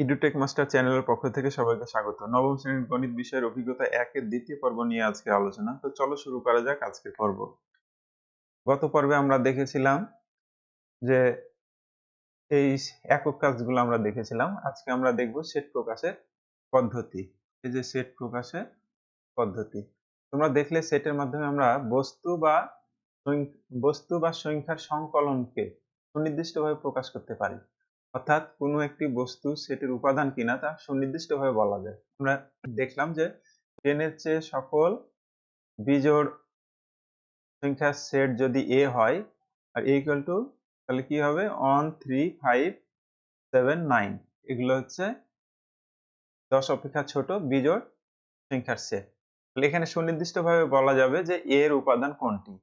ইডুটেক master চ্যানেলের পক্ষ থেকে সবাইকে স্বাগত। নবম শ্রেণীর গণিত বিষয়ের অভিজ্ঞতা 1 এর দ্বিতীয় পর্ব নিয়ে আজকে আলোচনা। তো চলো শুরু করা যাক আজকের পর্ব। গত পর্বে আমরা দেখেছিলাম যে এই একক কাজগুলো আমরা দেখেছিলাম। আজকে আমরা দেখব সেট প্রকাশের পদ্ধতি। এই যে সেট প্রকাশের পদ্ধতি। তোমরা দেখলে সেটের মাধ্যমে আমরা বস্তু বা সংখ্যার সংকলনকে সুনির্দিষ্টভাবে প্রকাশ করতে পারি। অর্থাৎ কোনো একটি বস্তু সেটের উপাদান কিনা তা সুনির্দিষ্টভাবে বলা যায়। আমরা দেখলাম যে 10 এর চেয়ে সকল বিজোড় সংখ্যার সেট যদি a হয় আর a ইকুয়াল টু তাহলে কি হবে 1 3 5 7 9 এগুলো হচ্ছে 10 অপেক্ষা ছোট বিজোড় সংখ্যার সেট। তাহলে এখানে সুনির্দিষ্টভাবে বলা যাবে যে a এর উপাদান কোনটি।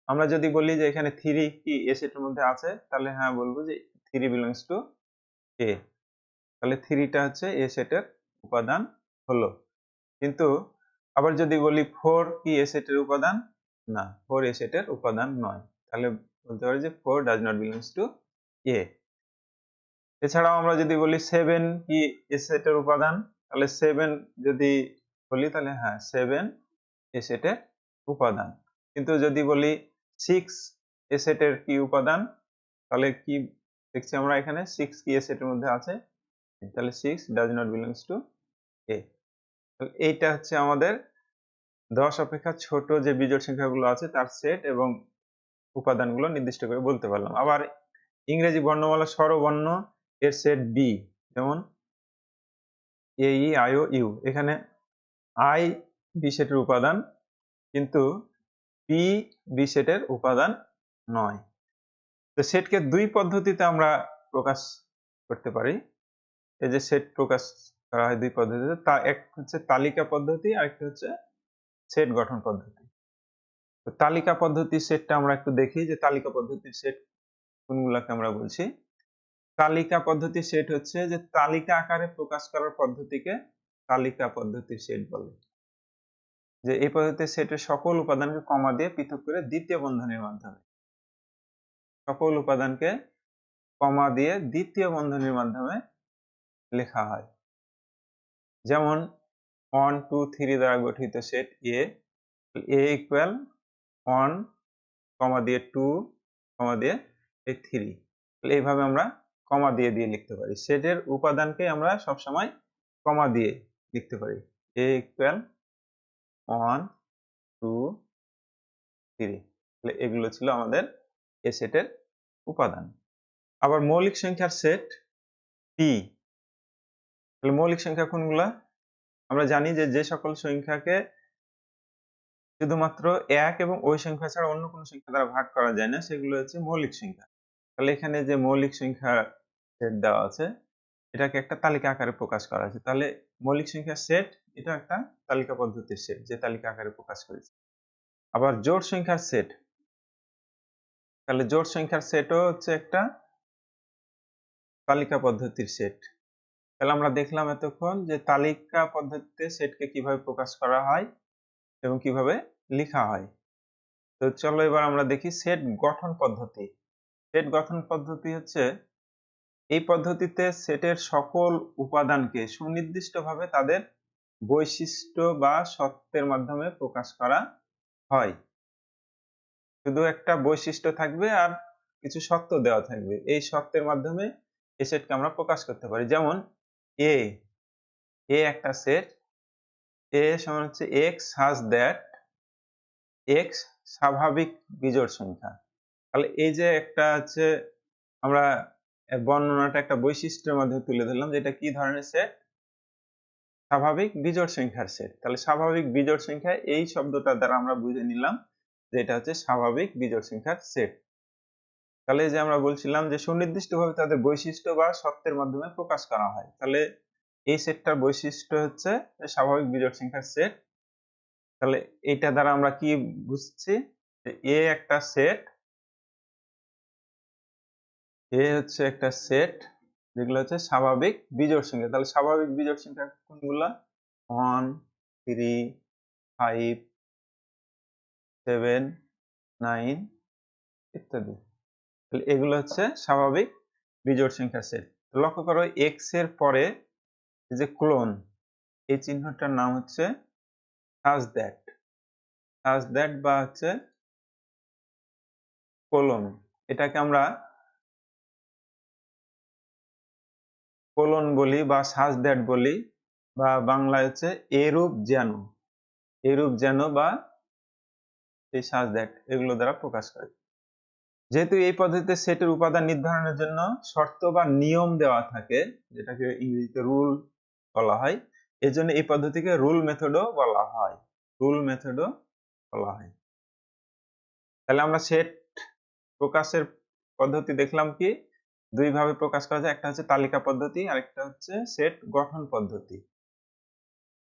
আমরা যদি বলি যে এখানে 3 কি a সেটের মধ্যে আছে তাহলে হ্যাঁ বলবো যে 3 belongs to a। তাহলে 3 টা হচ্ছে a সেটের উপাদান হলো। কিন্তু আবার যদি বলি 4 কি a সেটের উপাদান? না, 4 a সেটের উপাদান নয়। তাহলে বলতে পারি যে 4 does not belongs to a। এছাড়াও আমরা যদি বলি 7 কি a সেটের উপাদান? তাহলে 7 যদি বলি তাহলে হ্যাঁ 7 a সেটের উপাদান। কিন্তু যদি বলি 6 a সেটের কি উপাদান? তাহলে কি দেখছি আমরা এখানে 6 কি a সেটের মধ্যে আছে? তাহলে 6 does not belongs to a। তাহলে এইটা হচ্ছে আমাদের 10 অপেক্ষা ছোট যে বিজোড় সংখ্যাগুলো আছে তার সেট এবং উপাদানগুলো নির্দিষ্ট করে বলতে পারলাম। আবার ইংরেজি বর্ণমালা স্বরবর্ণ এর সেট বি, যেমন এ ই আই ও ইউ। এখানে আই বি সেটের উপাদান, কিন্তু পি বি সেটের উপাদান নয়। তো সেটকে দুই পদ্ধতিতে আমরা প্রকাশ করতে পারি। এই যে সেট প্রকাশ করা হয় দুই পদ্ধতিতে, তা এক হচ্ছে তালিকা পদ্ধতি আর একটা হচ্ছে সেট গঠন পদ্ধতি। তো তালিকা পদ্ধতির সেটটা আমরা একটু দেখি যে তালিকা পদ্ধতির সেট কোনগুলাকে আমরা বলছি। তালিকা পদ্ধতির সেট হচ্ছে যে তালিকা আকারে প্রকাশ করার পদ্ধতিকে তালিকা পদ্ধতির সেট বলে। যে এই পদ্ধতিতে সেটের সকল উপাদানকে কমা দিয়ে পৃথক করে দ্বিতীয় বন্ধনীর মাধ্যমে সকল উপাদানকে কমা দিয়ে দ্বিতীয় বন্ধনীর মাধ্যমে লেখা হয়। যেমন 1 2 3 দ্বারা গঠিত সেট a ইকুয়াল 1 কমা দিয়ে 2 কমা দিয়ে 3। তাহলে এইভাবে আমরা কমা দিয়ে দিয়ে লিখতে পারি। সেটের উপাদানকে আমরা সবসময় কমা দিয়ে লিখতে পারি। a equal 1 2 3। তাহলে এগুলো ছিল আমাদের এ সেটের উপাদান। আবার মৌলিক সংখ্যার সেট p। তাহলে মৌলিক সংখ্যা কোনগুলা? আমরা জানি যে যে সকল সংখ্যাকে শুধুমাত্র 1 এবং ওই সংখ্যা ছাড়া অন্য কোনো সংখ্যা দ্বারা ভাগ করা যায় না সেগুলো হচ্ছে মৌলিক সংখ্যা। তাহলে এখানে যে মৌলিক সংখ্যা সেট দেওয়া আছে এটাকে একটা তালিকা আকারে প্রকাশ করা আছে। তাহলে মৌলিক সংখ্যার সেট এটা একটা তালিকা পদ্ধতির সেট যে তালিকা আকারে প্রকাশ করেছে। আবার জোড় সংখ্যার সেট, তাহলে জোড় সংখ্যার সেটও হচ্ছে একটা তালিকা পদ্ধতির সেট। তাহলে আমরা দেখলাম এতক্ষণ যে তালিকা পদ্ধতিতে সেটকে কিভাবে প্রকাশ করা হয় এবং কিভাবে লেখা হয়। তো চলো এবার আমরা দেখি সেট গঠন পদ্ধতি। সেট গঠন পদ্ধতি হচ্ছে এই পদ্ধতিতে সেটের সকল উপাদানকে সুনির্দিষ্টভাবে তাদের বৈশিষ্ট্য বা সত্ত্বের মাধ্যমে প্রকাশ করা হয়। শুধু একটা বৈশিষ্ট্য থাকবে আর কিছু সত্ত্ব দেওয়া থাকবে। এই সত্ত্বের মাধ্যমে এই সেটকে আমরা প্রকাশ করতে পারি। যেমন এ একটা সেট, এ সমান হচ্ছে x such that x স্বাভাবিক বিজোড় সংখ্যা। তাহলে এই যে একটা হচ্ছে আমরা বর্ণনাটা একটা বৈশিষ্ট্যের মাধ্যমে তুলে ধরলাম যে এটা কি ধরনের সেট? স্বাভাবিক বিজোড় সংখ্যার সেট। তাহলে স্বাভাবিক বিজোড় সংখ্যা এই শব্দটা দ্বারা আমরা বুঝে নিলাম যে এটা হচ্ছে স্বাভাবিক বিজোড় সংখ্যার সেট। তাহলে যে আমরা বলছিলাম যে সুনির্দিষ্টভাবে তাদের বৈশিষ্ট্য বা সত্ত্বের মাধ্যমে প্রকাশ করা হয়। তাহলে এই সেটটার বৈশিষ্ট্য হচ্ছে স্বাভাবিক বিজোড় সংখ্যার সেট। তাহলে এটা দ্বারা আমরা কি বুঝছি যে এ একটা সেট, এ হচ্ছে একটা সেট যেগুলো হচ্ছে স্বাভাবিক বিজোড় সংখ্যা। তাহলে স্বাভাবিক বিজোড় সংখ্যা কোনগুলা? 1 3 5 7 9 ইত্যাদি। তাহলে এগুলো হচ্ছে স্বাভাবিক বিজোড় সংখ্যার সেট। লক্ষ্য করো এক্স এর পরে যে ক্লোন, এই চিহ্নটার নাম হচ্ছে সাজ দ্যাট বা হচ্ছে কোলন। এটাকে আমরা কোলন বলি বা সাজ দ্যাট বলি, বা বাংলায় হচ্ছে এরূপ যেন বা এই সাজ দ্যাট, এগুলো দ্বারা প্রকাশ করে। যেহেতু এই পদ্ধতিতে সেটের উপাদান নির্ধারণের জন্য শর্ত বা নিয়ম দেওয়া থাকে, যেটাকে ইংরেজিতে রুল বলা হয়, এজন্য এই পদ্ধতিকে রুল মেথডও বলা হয়। তাহলে আমরা সেট প্রকাশের পদ্ধতি দেখলাম কি, দুই ভাবে প্রকাশ করা যায়, একটা হচ্ছে তালিকা পদ্ধতি আর একটা হচ্ছে সেট গঠন পদ্ধতি।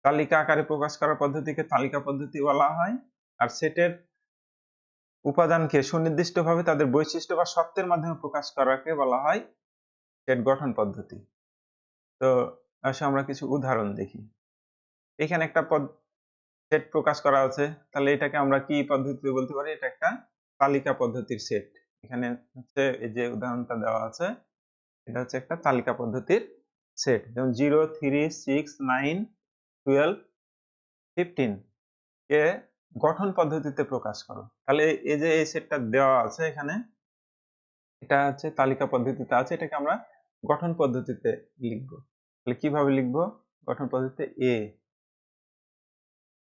তালিকা আকারে প্রকাশ করার পদ্ধতিকে তালিকা পদ্ধতি বলা হয়, আর সেটের উপাদানকে সুনির্দিষ্টভাবে তাদের বৈশিষ্ট্য বা শর্তের মাধ্যমে প্রকাশ করাকে বলা হয় সেট গঠন পদ্ধতি। তো আসলে আমরা কিছু উদাহরণ দেখি। এখানে একটা সেট প্রকাশ করা আছে, তাহলে এটাকে আমরা কি পদ্ধতিতে বলতে পারি? এটা একটা তালিকা পদ্ধতির সেট। এখানে হচ্ছে এই যে উদাহরণটা দেওয়া আছে, এটা হচ্ছে একটা তালিকা পদ্ধতির সেট। যেমন 0, 3, 6, 9, 12, 15 কে গঠন পদ্ধতিতে প্রকাশ করো। তাহলে এই যে এই সেটটা দেওয়া আছে এখানে, এটা হচ্ছে তালিকা পদ্ধতিতে আছে, এটাকে আমরা গঠন পদ্ধতিতে লিখব। তাহলে কিভাবে লিখব? গঠন পদ্ধতিতে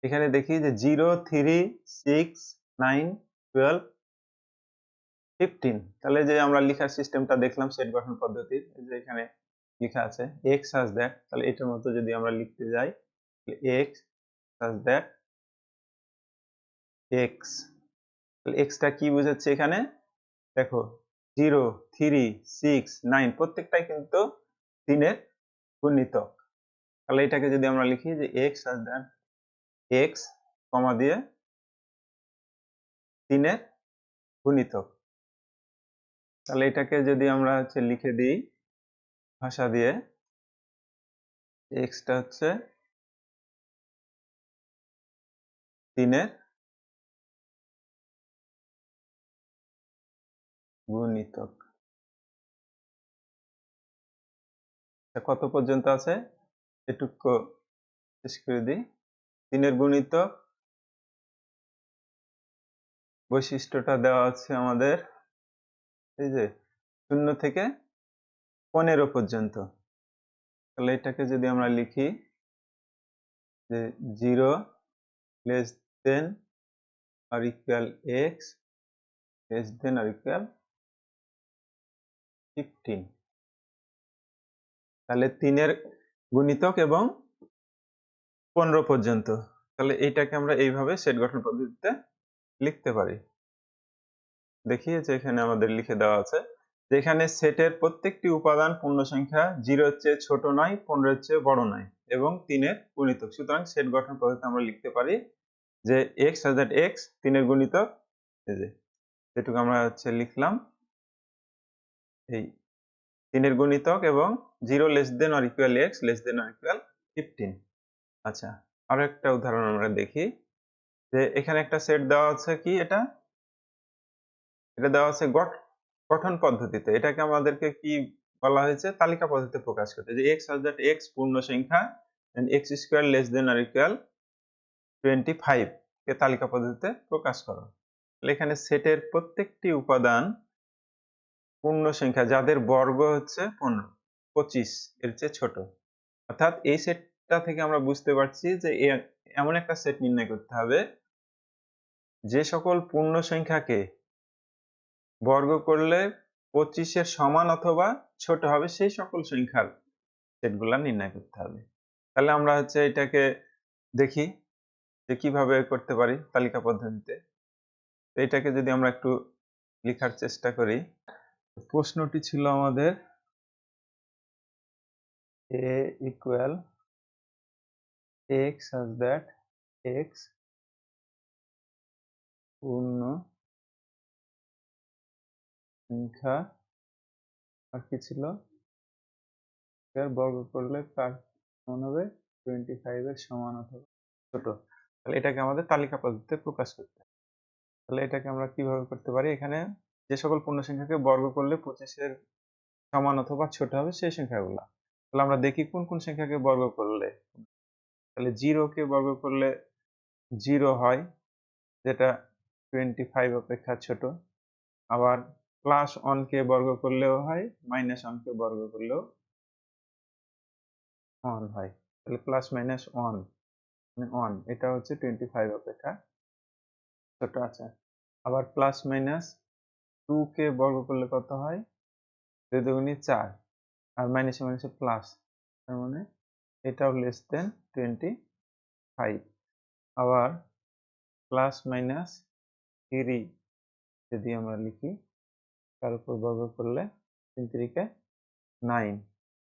এখানে দেখি যে 0, 3, 6, 9, 12, 15। তাহলে যে আমরা লেখার সিস্টেমটা দেখলাম সেট গঠন পদ্ধতির, এই যে এখানে লেখা আছে x such that, তাহলে এটার মতো যদি আমরা লিখতে যাই, x such that x, তাহলে x টা কি বোঝাচ্ছে এখানে? দেখো 0, 3, 6, 9 প্রত্যেকটাই কিন্তু 3 এর গুণিতক। তাহলে এটাকে যদি আমরা লিখি যে x such that x কমা দিয়ে 3 এর গুণিতক, তাহলে এটাকে যদি আমরা হচ্ছে লিখে দিই ভাষা দিয়ে, x টা হচ্ছে 3 এর গুণিতক। কত পর্যন্ত আছে এটুকু শেষ করে দিই। 3 এর গুণিতক বৈশিষ্ট্যটা দেওয়া আছে আমাদের এই যে 0 থেকে 15 পর্যন্ত। তাহলে এটাকে যদি আমরা লিখি যে 0 less than or equal x less than or equal 15, তাহলে 3 এর গুণিতক এবং 15 পর্যন্ত। তাহলে এইটাকে আমরা এইভাবে সেট গঠন পদ্ধতিতে লিখতে পারি। দেখি যে এখানে আমাদের লিখে দেওয়া আছে যে এখানে সেটের প্রত্যেকটি উপাদান পূর্ণ সংখ্যা, 0 এর চেয়ে ছোট নয়, 15 এর চেয়ে বড় নয় এবং 3 এর গুণিতক। সুতরাং সেট গঠন পদ্ধতিতে আমরা লিখতে পারি যে x such that x 3 এর গুণিতক, এই যে যেটুকু আমরা হচ্ছে লিখলাম এই 3 এর গুণিতক এবং 0 less than or equal x less than or equal 15। আচ্ছা, আরো একটা উদাহরণ আমরা দেখি যে এখানে একটা সেট দেওয়া আছে কি, এটা দেওয়া আছে গঠন পদ্ধতিতে। এটাকে আমাদেরকে কি বলা হয়েছে? তালিকা পদ্ধতিতে প্রকাশ করতে, যে x such that x পূর্ণ সংখ্যা and x square less than or equal 25 কে তালিকা পদ্ধতিতে প্রকাশ করো। তাহলে এখানে সেটের প্রত্যেকটি উপাদান পূর্ণ সংখ্যা যাদের বর্গ হচ্ছে 15, 25 এর চেয়ে ছোট। অর্থাৎ এই সেটটা থেকে আমরা বুঝতে পারছি যে এমন একটা সেট নির্ণয় করতে হবে যে সকল পূর্ণ সংখ্যাকে বর্গ করলে 25 এর সমান অথবা ছোট হবে, সেই সকল সংখ্যার সেটগুলা নির্ণয় করতে হবে। তাহলে আমরা হচ্ছে এটাকে দেখি যে কিভাবে করতে পারি তালিকা পদ্ধতিতে। তো এটাকে যদি আমরা একটু লেখার চেষ্টা করি, প্রশ্নটি ছিল আমাদের a equal x such that x পূর্ণ সংখ্যা আর কি ছিল, এর বর্গ করলে কার সমান হবে 25 এর সমান অথবা ছোট। তাহলে এটাকে আমাদের তালিকা পদ্ধতিতে প্রকাশ করতে হবে। তাহলে এটাকে আমরা কিভাবে করতে পারি? এখানে যে সকল পূর্ণ সংখ্যাকে বর্গ করলে 25 এর সমান অথবা ছোট হবে সেই সংখ্যাগুলা। তাহলে আমরা দেখি কোন কোন সংখ্যাকে বর্গ করলে। তাহলে 0 কে বর্গ করলে 0 হয়, যেটা 25 অপেক্ষা ছোট। আবার +1 কে বর্গ করলেও হয়, -1 কে বর্গ করলেও 1 হয়। তাহলে +-1 মানে 1, এটা হচ্ছে 25 অপেক্ষা ছোট আছে। আবার +-2 কে বর্গ করলে কত হয়? 2 দুগুণে 4, আর মাইনাসে মাইনাসে প্লাস, তার মানে এটাও <25। আবার +-3 যদি আমরা লিখি, তার উপর বর্গ করলে 3 3 9,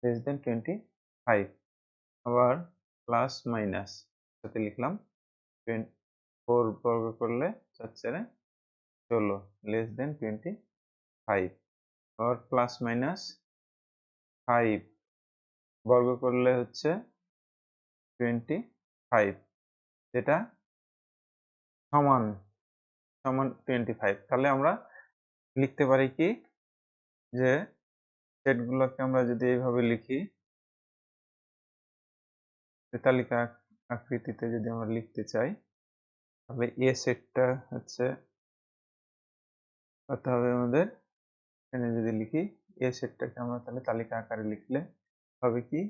<25। আবার প্লাস মাইনাস সাথে লিখলাম 4 বর্গ করলে 4 4 16, <25। আবার +-5 বর্গ করলে হচ্ছে 25, যেটা সমান 25। তাহলে আমরা লিখতে পারি কি, যে সেটগুলোকে আমরা যদি এইভাবে লিখি, তালিকা আকৃতিতে যদি আমরা লিখতে চাই, তাহলে এ সেটটা হচ্ছে কত হবে আমাদের, এখানে যদি লিখি এ সেটটাকে আমরা তাহলে তালিকা আকারে লিখলে হবে কি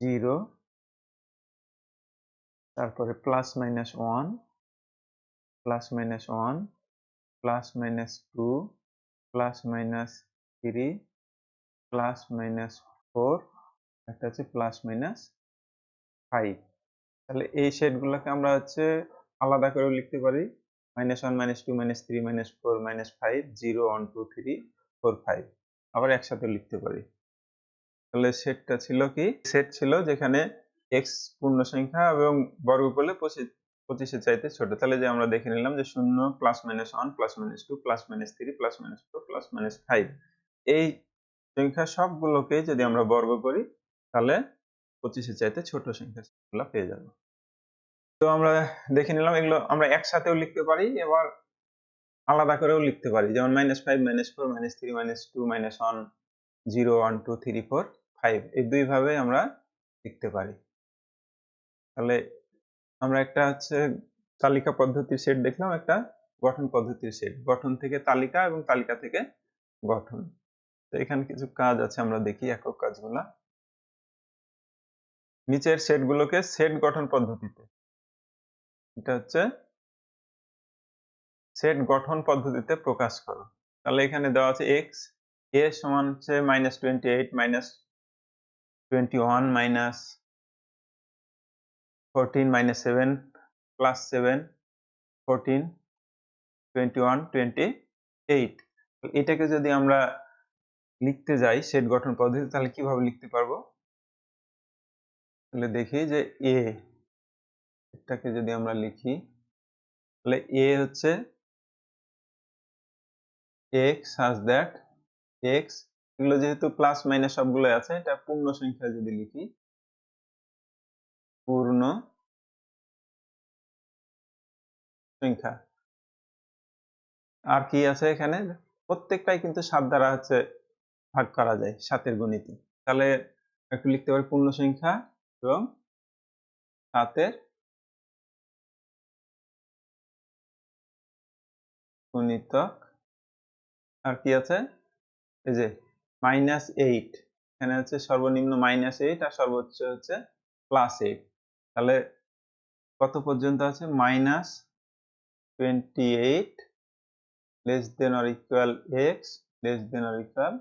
0, তারপরে +-1, +-1, +-2, +-3, +-4, একটা হচ্ছে +-5। তাহলে এই সেটগুলোকে আমরা হচ্ছে আলাদা করেও লিখতে পারি, -1, -2, -3, -4, -5, 0, 1, 2, 3, 4, 5, আবার একসাথে লিখতে পারি। তাহলে সেটটা ছিল কি, সেট ছিল যেখানে x পূর্ণ সংখ্যা এবং বর্গ করলে 25 এর চাইতে ছোট। তাহলে যে আমরা দেখে নিলাম যে 0, +-1, +-2, +-3, +-4, +-5, এই সংখ্যা সবগুলোকে যদি আমরা বর্গ করি, তাহলে 25 এর চাইতে ছোট সংখ্যাগুলো পেয়ে যাব। তো আমরা দেখে নিলাম, এগুলো আমরা একসাথেও লিখতে পারি, এবার আলাদা করেও লিখতে পারি, যেমন -5, -4, -3, -2, -1, 0, 1, 2, 3, 4, 5, এই দুই ভাবে আমরা লিখতে পারি। তাহলে আমরা একটা হচ্ছে তালিকা পদ্ধতির সেট দেখলাম, একটা গঠন পদ্ধতির সেট, গঠন থেকে তালিকা এবং তালিকা থেকে গঠন। তো এখানে কিছু কাজ আছে, আমরা দেখি একক কাজগুলা। নিচের সেটগুলোকে সেট গঠন পদ্ধতিতে, এটা হচ্ছে সেট গঠন পদ্ধতিতে প্রকাশ করো। তাহলে এখানে দেওয়া আছে x, a সমান হচ্ছে -28, -21, -14, -7, +7, 14, 21, 28। এটাকে যদি আমরা লিখতে যাই সেট গঠন পদ্ধতি, তাহলে কিভাবে লিখতে পারবো? তাহলে দেখি যে a, এটাকে যদি আমরা লিখি, তাহলে a হচ্ছে x such that x, এগুলো যেহেতু প্লাস মাইনাস সবগুলো আছে, এটা পূর্ণ সংখ্যা যদি লিখি, পূর্ণ সংখ্যা। আর কি আছে এখানে, প্রত্যেকটাই কিন্তু 7 দ্বারা হচ্ছে ভাগ করা যায়, 7 এর গুণিতে। তাহলে একটু লিখতে পারি পূর্ণ সংখ্যা এবং 7 এর গুণিতক। আর কি আছে, এই যে -8, এখানে হচ্ছে সর্বনিম্ন -8 আর সর্বোচ্চ হচ্ছে +8। তাহলে কত পর্যন্ত আছে, -28 less than or equal x less than or equal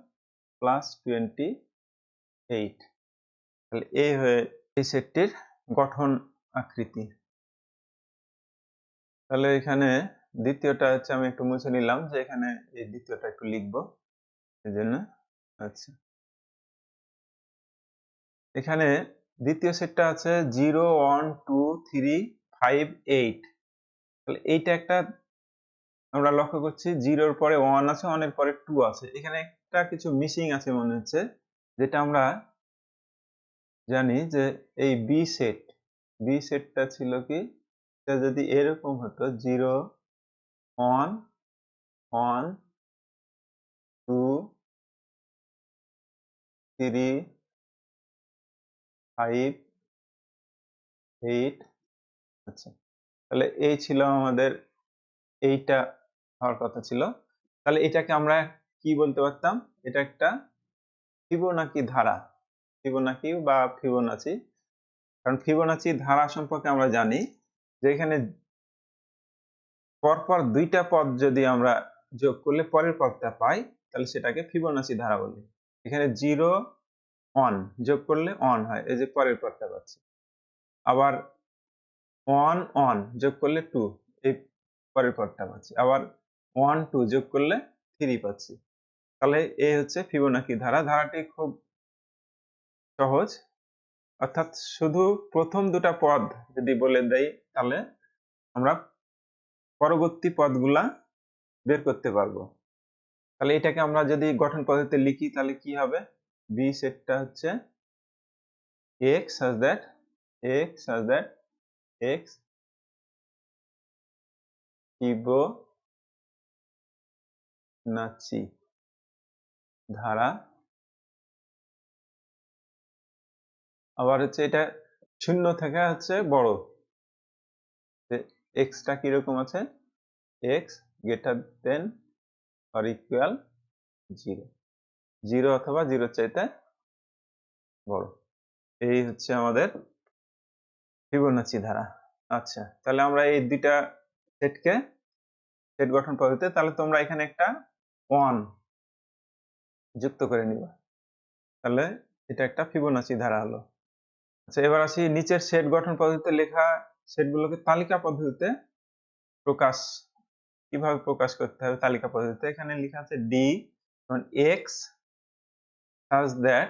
+28। তাহলে এই হয়ে এই সেটটির গঠন আকৃতি। তাহলে এখানে দ্বিতীয়টা হচ্ছে, আমি একটু মুছে নিলাম যে এখানে এই দ্বিতীয়টা একটু লিখবো, এজন্য। আচ্ছা, এখানে দ্বিতীয় সেটটা আছে 0, 1, 2, 3, 5, 8। তাহলে এইটা একটা আমরা লক্ষ্য করছি, 0 এর পরে 1 আছে, 1 এর পরে 2 আছে, এখানে একটা কিছু মিসিং আছে মনে হচ্ছে, যেটা আমরা জানি যে এই বি সেটটা ছিল কি, এটা যদি এরকম হতো 0, 1, 1, 2, 3 5 8। আচ্ছা, তাহলে এই ছিল আমাদের, এইটা হওয়ার কথা ছিল। তাহলে এটাকে আমরা কি বলতে পারতাম? এটা একটা ফিবোনাকি ধারা, ফিবোনাকি বা ফিবোনাচি। কারণ ফিবোনাচি ধারা সম্পর্কে আমরা জানি যে এখানে পরপর দুইটা পদ যদি আমরা যোগ করলে পরের পদটা পাই, তাহলে সেটাকে ফিবোনাচি ধারা বলি। এখানে 0 1 যোগ করলে 1 হয়, এই যে পরের পদটা পাচ্ছি। আবার 1 1 যোগ করলে 2, এই পরের পদটা পাচ্ছি। আবার 1 2 যোগ করলে 3 পাচ্ছি। তাহলে এই হচ্ছে ফিবোনাকি ধারা। ধারাটি খুব সহজ, অর্থাৎ শুধু প্রথম দুটা পদ যদি বলে দেই, তাহলে আমরা পরবর্তী পদগুলা বের করতে পারবো। তাহলে এটাকে আমরা যদি গঠন পদ্ধতিতে লিখি, তাহলে কি হবে? বি সেটটা হচ্ছে x such that x Fibonacci ধারা। আবার হচ্ছে এটা শূন্য থেকে হচ্ছে বড়, যে x টা কিরকম আছে? x greater than or equal 0, 0 অথবা 0 চাইতে বড়। এই হচ্ছে আমাদের ফিবোনাচি ধারা। আচ্ছা, তাহলে আমরা এই দুইটা সেটকে সেট গঠন পদ্ধতিতে, তাহলে তোমরা এখানে একটা 1 যুক্ত করে নিবা, তাহলে এটা একটা ফিবোনাচি ধারা হলো। আচ্ছা, এবার আসি নিচের সেট গঠন পদ্ধতিতে লেখা সেটগুলোকে তালিকা পদ্ধতিতে কিভাবে প্রকাশ করতে হবে। তালিকা পদ্ধতিতে এখানে লেখা আছে d x such that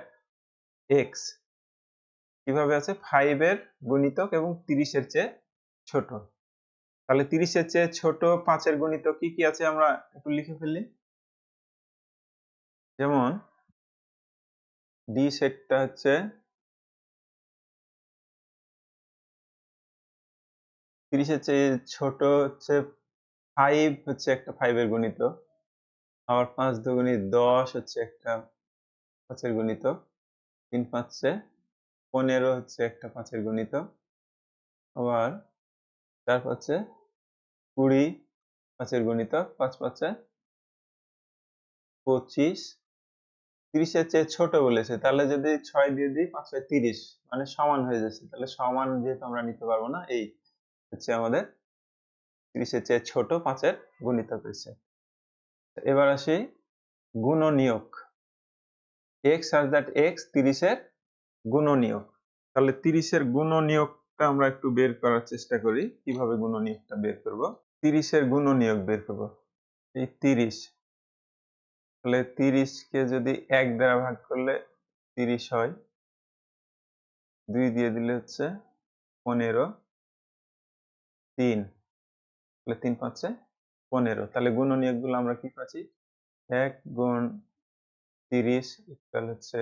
x কিভাবে আছে? 5 এর গুণিতক এবং 30 এর চেয়ে ছোট। তাহলে 30 এর চেয়ে ছোট 5 এর গুণিতক কি কি আছে আমরা একটু লিখে ফেলি। যেমন ডি সেটটা হচ্ছে 30 এর চেয়ে ছোট হচ্ছে 5, হচ্ছে একটা 5 এর গুণিতক। আবার 5 দুগুণী 10 হচ্ছে একটা 5 এর গুণিতক। 3 5 15 হচ্ছে একটা 5 এর গুণিতক। আবার 4 5 20 5 এর গুণিতক। 5 5 25। 30 এর চেয়ে ছোট বলেছে, তাহলে যদি 6 দিয়ে দিই, 5 6 30, মানে সমান হয়ে যাচ্ছে। তাহলে সমান যেহেতু আমরা নিতে পারবো না, এই হচ্ছে আমাদের 30 এর চেয়ে ছোট 5 এর গুণিতক হয়েছে। এবার আসি গুণনীয়ক। x such that x 30 এর গুণনীয়ক। তাহলে 30 এর গুণনীয়কটা আমরা একটু বের করার চেষ্টা করি। কিভাবে গুণনীয়কটা বের করব? 30 এর গুণনীয়ক বের করব। এই 30, তাহলে 30 কে যদি 1 দ্বারা ভাগ করলে 30 হয়, 2 দিয়ে দিলে হচ্ছে 15, 3, তাহলে 3 5 15। তাহলে গুণনীয়ক গুলো আমরা কি পাচ্ছি? 1 গুণ 30 ইকুয়াল হচ্ছে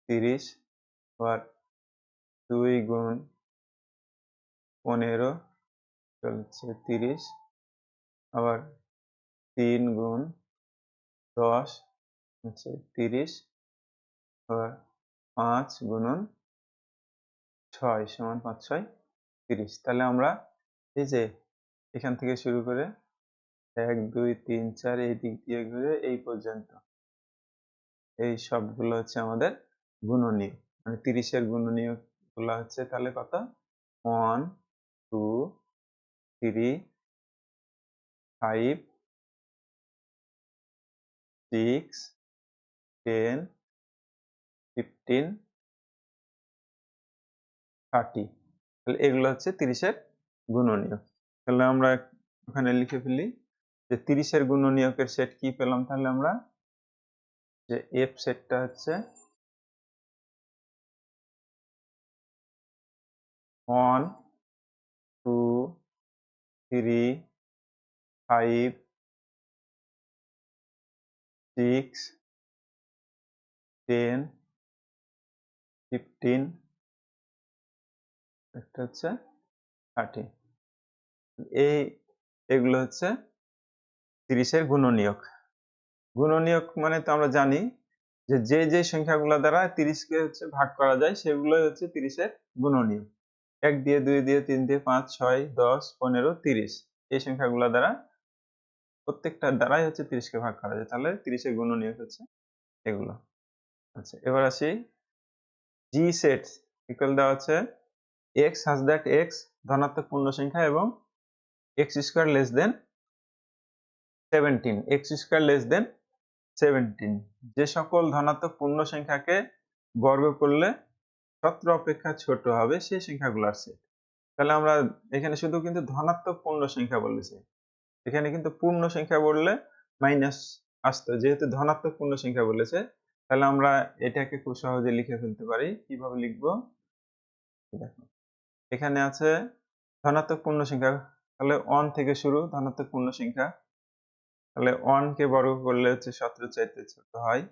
30, আবার 2 গুণ 15 ইকুয়াল হচ্ছে 30, আবার 3 গুণ 10 হচ্ছে 30, আবার 5 গুণন 6 সমান 5 6 30। তাহলে আমরা এই যে এখান থেকে শুরু করে 1 2 3 4 এই দিক দিয়ে ঘুরে এই পর্যন্ত, এই সবগুলো হচ্ছে আমাদের গুণনীয়ক। মানে 30 এর গুণনীয়ক গুলো হচ্ছে তাহলে কত? 1 2 3 5 6 10 15 30। তাহলে এগুলো হচ্ছে 30 এর গুণনীয়ক। তাহলে আমরা ওখানে লিখে ফেলি যে 30 এর গুণনীয়কের সেট কি পেলাম? তাহলে আমরা যে f সেটটা হচ্ছে 1 2 3 5 6 10 15, একটা হচ্ছে 30। এগুলো হচ্ছে 30 এর গুণনীয়ক। গুণনীয়ক মানে তো আমরা জানি যে যে যে সংখ্যাগুলো দ্বারা 30 কে হচ্ছে ভাগ করা যায় সেগুলোই হচ্ছে 30 এর গুণনীয়ক। 1 দিয়ে 2 দিয়ে 3 দিয়ে 5 6 10 15 30 এই সংখ্যাগুলো দ্বারা প্রত্যেকটা দ্বারাই হচ্ছে 30 কে ভাগ করা যায়, তাহলে 30 এর গুণনীয়ক হচ্ছে এগুলো। আচ্ছা, এবার আসি জি সেট ইকুয়াল দেওয়া আছে x such that x ধনাত্মক পূর্ণ সংখ্যা এবং x square less than 17, x square less than 17 যে সকল ধনাত্মক পূর্ণ সংখ্যাকে বর্গ করলে 17 অপেক্ষা ছোট হবে সেই সংখ্যাগুলোর সেট। তাহলে আমরা এখানে শুধু কিন্তু ধনাত্মক পূর্ণ সংখ্যা বলেছি, এখানে কিন্তু পূর্ণ সংখ্যা বললে মাইনাস আসতো, যেহেতু ধনাত্মক পূর্ণ সংখ্যা বলেছে তাহলে আমরা এটাকে খুব সহজে লিখে ফেলতে পারি। কিভাবে লিখবো দেখো, এখানে আছে ধনাত্মক পূর্ণ সংখ্যা, তাহলে 1 থেকে শুরু ধনাত্মক পূর্ণ সংখ্যা, তাহলে 1 কে বর্গ করলে হচ্ছে 17 চাইতে ছোট হয়।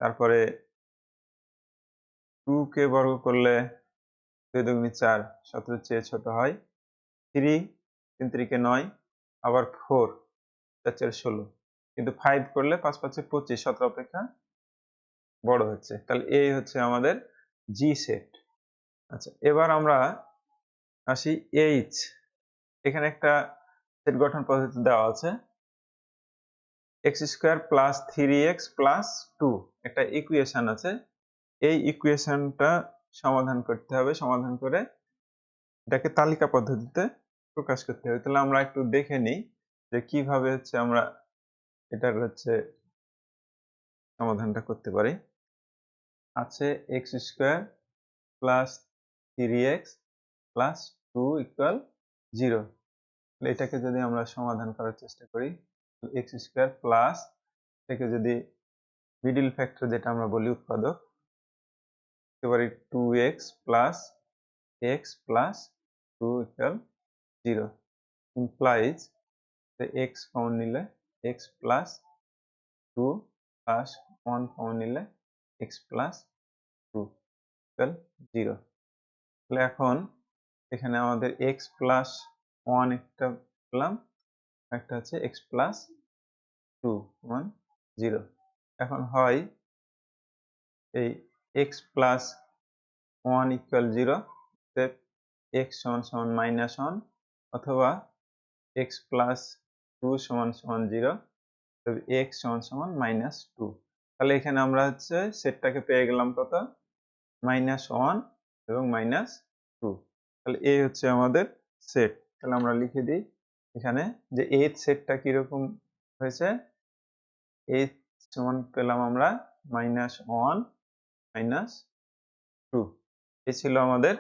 তারপরে 2 কে বর্গ করলে 2 দুগুণে 4 17 চেয়ে ছোট হয়। 3 3 3 9, আবার 4 4 4 16, কিন্তু 5 করলে 5 5 25 17 অপেক্ষা বড় হচ্ছে, তাহলে এই হচ্ছে আমাদের জি সেট। আচ্ছা, এবার আমরা আসি এইচ। এখানে একটা সেট গঠন পদ্ধতি দেওয়া আছে x square plus 3x plus 2 একটা ইকুয়েশন আছে, এই ইকুয়েশনটা সমাধান করতে হবে, সমাধান করে এটাকে তালিকা পদ্ধতিতে প্রকাশ করতে হবে। তাহলে আমরা একটু দেখে নিই যে কিভাবে হচ্ছে আমরা এটার হচ্ছে সমাধানটা করতে পারি। আছে x square plus 3x plus 2 equal 0। এটাকে যদি আমরা সমাধান করার চেষ্টা করি, x স্কয়ার প্লাস এটাকে যদি মিডল ফ্যাক্টর যেটা আমরা বলি উৎপাদক, এবারে 2x plus x plus 2 equal 0 implies যে x কমন নিলে x প্লাস 2 প্লাস 1 কমন নিলে x প্লাস 2 ইকুয়াল 0। তাহলে এখন এখানে আমাদের x প্লাস 1 একটা পেলাম, একটা হচ্ছে x প্লাস 2 সমান 0। এখন হয় এই x প্লাস 1 ইকুয়াল 0 তে x সমান সমান মাইনাস 1 অথবা x প্লাস 2 সমান সমান 0 তবে x সমান সমান মাইনাস 2। তাহলে এখানে আমরা হচ্ছে সেটটাকে পেয়ে গেলাম কত, মাইনাস 1 এবং মাইনাস 2। তাহলে এই হচ্ছে আমাদের সেট। তাহলে আমরা লিখে দিই এখানে যে এই সেটটা কিরকম হয়েছে, এই সমান পেলাম আমরা মাইনাস 1 মাইনাস 2। এই ছিল আমাদের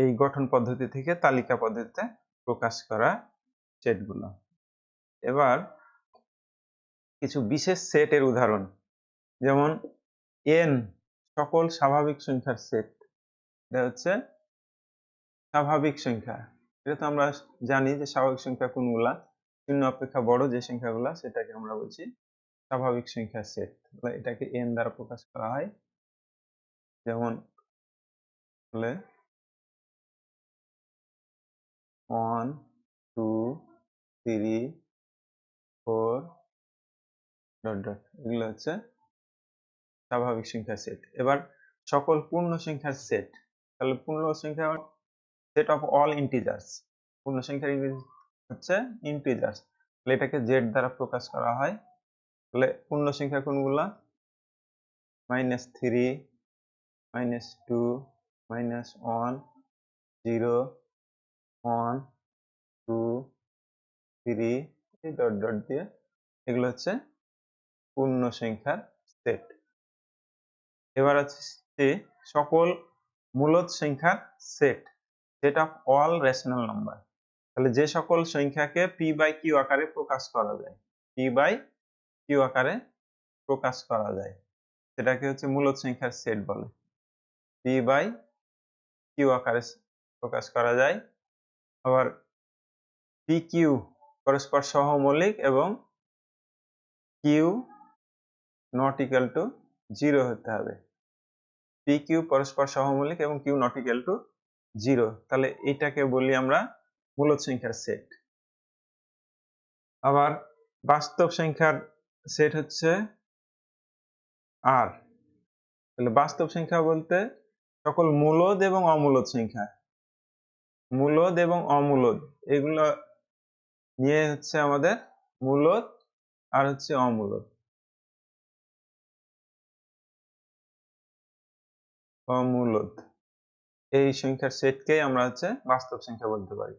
এই গঠন পদ্ধতি থেকে তালিকা পদ্ধতিতে প্রকাশ করা সেটগুলো। এবার কিছু বিশেষ সেটের উদাহরণ, যেমন n সকল স্বাভাবিক সংখ্যার সেট। এটা হচ্ছে স্বাভাবিক সংখ্যা, এটা তো আমরা জানি যে স্বাভাবিক সংখ্যা কোনগুলা, শূন্য অপেক্ষা বড় যে সংখ্যাগুলা সেটাকে আমরা বলছি স্বাভাবিক সংখ্যার সেট। এটাকে n দ্বারা প্রকাশ করা হয়, যেমন হলে 1 2 3 4 ডট ডট, এগুলো হচ্ছে স্বাভাবিক সংখ্যার সেট। এবার সকল পূর্ণ সংখ্যার সেট, তাহলে পূর্ণ সংখ্যা সেট অফ অল ইন্টিজার্স, পূর্ণ সংখ্যার ইংরেজি হচ্ছে ইন্টিজার্স, তাহলে এটাকে z দ্বারা প্রকাশ করা হয়। তাহলে পূর্ণ সংখ্যা কোনগুলা, -3 -2 -1 0 1 2 3 এই ডট ডট দিয়ে, এগুলো হচ্ছে পূর্ণ সংখ্যার সেট। এবার আছে সকল মূলদ সংখ্যার set, set of all rational number. তাহলে যে সকল সংখ্যাকে p বাই q আকারে প্রকাশ করা যায়, p বাই q আকারে প্রকাশ করা যায় সেটাকে হচ্ছে মূলদ সংখ্যার সেট বলে। p বাই q আকারে প্রকাশ করা যায়। আবার pq পরস্পর সহমৌলিক এবং q নট ইকুয়াল টু 0 হতে হবে। pq পরস্পর সহমৌলিক এবং q নট ইকুয়াল টু 0, তাহলে এটাকে বলি আমরা মূলদ সংখ্যার সেট। আবার বাস্তব সংখ্যার সেট হচ্ছে আর তাহলে বাস্তব সংখ্যা বলতে সকল মূলদ এবং অমূলদ সংখ্যা, মূলদ এবং অমূলদ এগুলো নিয়ে হচ্ছে আমাদের মূলদ আর হচ্ছে অমূলদ। অমূলদ এই সংখ্যার সেটকেই আমরা হচ্ছে বাস্তব সংখ্যা বলতে পারি।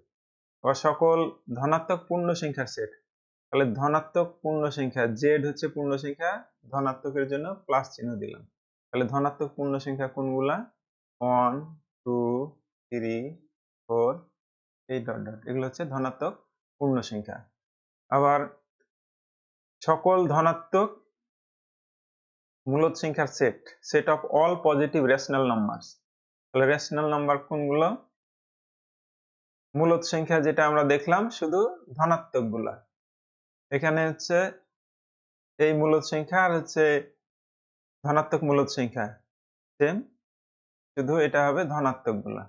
আবার সকল ধনাত্মক পূর্ণ সংখ্যার সেট, তাহলে ধনাত্মক পূর্ণ সংখ্যা জেড হচ্ছে পূর্ণ সংখ্যা, ধনাত্মকের জন্য প্লাস চিহ্ন দিলাম। তাহলে ধনাত্মক পূর্ণ সংখ্যা কোনগুলা? 1 2 3 4 এই ডট ডট, এগুলো হচ্ছে ধনাত্মক পূর্ণ সংখ্যা। আবার সকল ধনাত্মক মূলদ সংখ্যার set, set of all positive rational numbers. তাহলে রেশনাল নাম্বার কোনগুলো? মূলদ সংখ্যা যেটা আমরা দেখলাম শুধু ধনাত্মক গুলা, এখানে হচ্ছে এই মূলদ সংখ্যা আর হচ্ছে ধনাত্মক মূলদ সংখ্যা সেম, শুধু এটা হবে ধনাত্মক গুলা,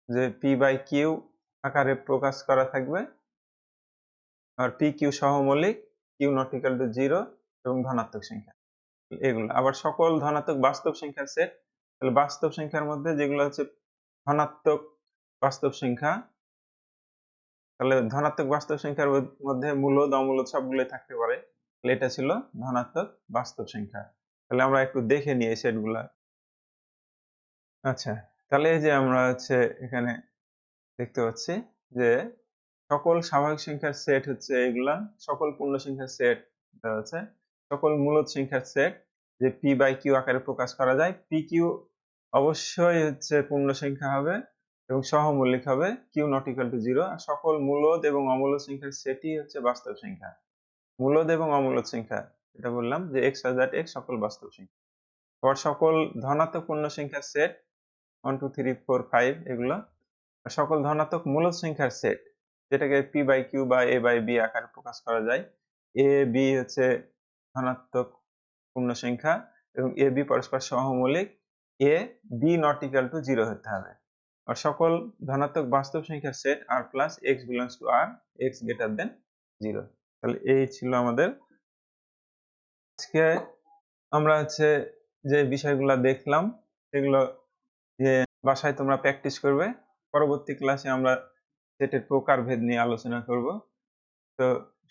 যে পি বাই কিউ আকারে প্রকাশ করা থাকবে, আর পি কিউ সহমৌলিক, কিউ নট ইকুয়াল টু 0 এবং ধনাত্মক সংখ্যা এগুলো। আবার সকল ধনাত্মক বাস্তব সংখ্যার সেট, তাহলে বাস্তব সংখ্যার মধ্যে যেগুলো হচ্ছে ধনাত্মক বাস্তব সংখ্যা, তাহলে ধনাত্মক বাস্তব সংখ্যার মধ্যে মূলদ অমূলদ সবগুলোই থাকতে পারে, তাহলে এটা ছিল ধনাত্মক বাস্তব সংখ্যা। তাহলে আমরা একটু দেখে নিই এই সেটগুলা। আচ্ছা, তাহলে এই যে আমরা হচ্ছে এখানে দেখতে পাচ্ছি যে সকল স্বাভাবিক সংখ্যার সেট হচ্ছে এগুলা, সকল পূর্ণ সংখ্যার সেট হচ্ছে সকল মূলদ সংখ্যার সেট, যে পি বাই কিউ আকারে প্রকাশ করা যায়। পি কিউ অবশ্যই হচ্ছে পূর্ণ সংখ্যা হবে এবং সহমৌলিক হবে, কিউ নট ইকুয়াল টু 0। আর সকল মূলদ এবং অমূলদ সংখ্যার সেটই হচ্ছে বাস্তব সংখ্যা। মূলদ এবং অমূলদ সংখ্যা এটা বললাম যে x হাজার x সকল বাস্তব সংখ্যা। আবার সকল ধনাত্মক পূর্ণ সংখ্যার সেট 1 2 3 4 5 এগুলো, আর সকল ধনাত্মক মূলদ সংখ্যার সেট যেটাকে পি বাই কিউ বা এ বাই বি আকারে প্রকাশ করা যায়। এ বি হচ্ছে ধনাত্মক পূর্ণ সংখ্যা এবং এ বি পরস্পর সহমৌলিক, A B not equal to 0 হতে হবে। আর সকল ধনাত্মক বাস্তব সংখ্যার set R plus x belongs to R, x greater than 0। তাহলে এই ছিল আমাদের আজকে আমরা হচ্ছে যে বিষয়গুলো দেখলাম সেগুলো যে বাসায় তোমরা প্র্যাকটিস করবে। পরবর্তী ক্লাসে আমরা সেটের প্রকারভেদ নিয়ে আলোচনা করব। তো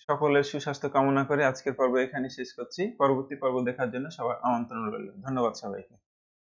সকলের সুস্বাস্থ্য কামনা করে আজকের পর্ব এখানে শেষ করছি। পরবর্তী পর্ব দেখার জন্য সবার আমন্ত্রণ রইল। ধন্যবাদ সবাইকে।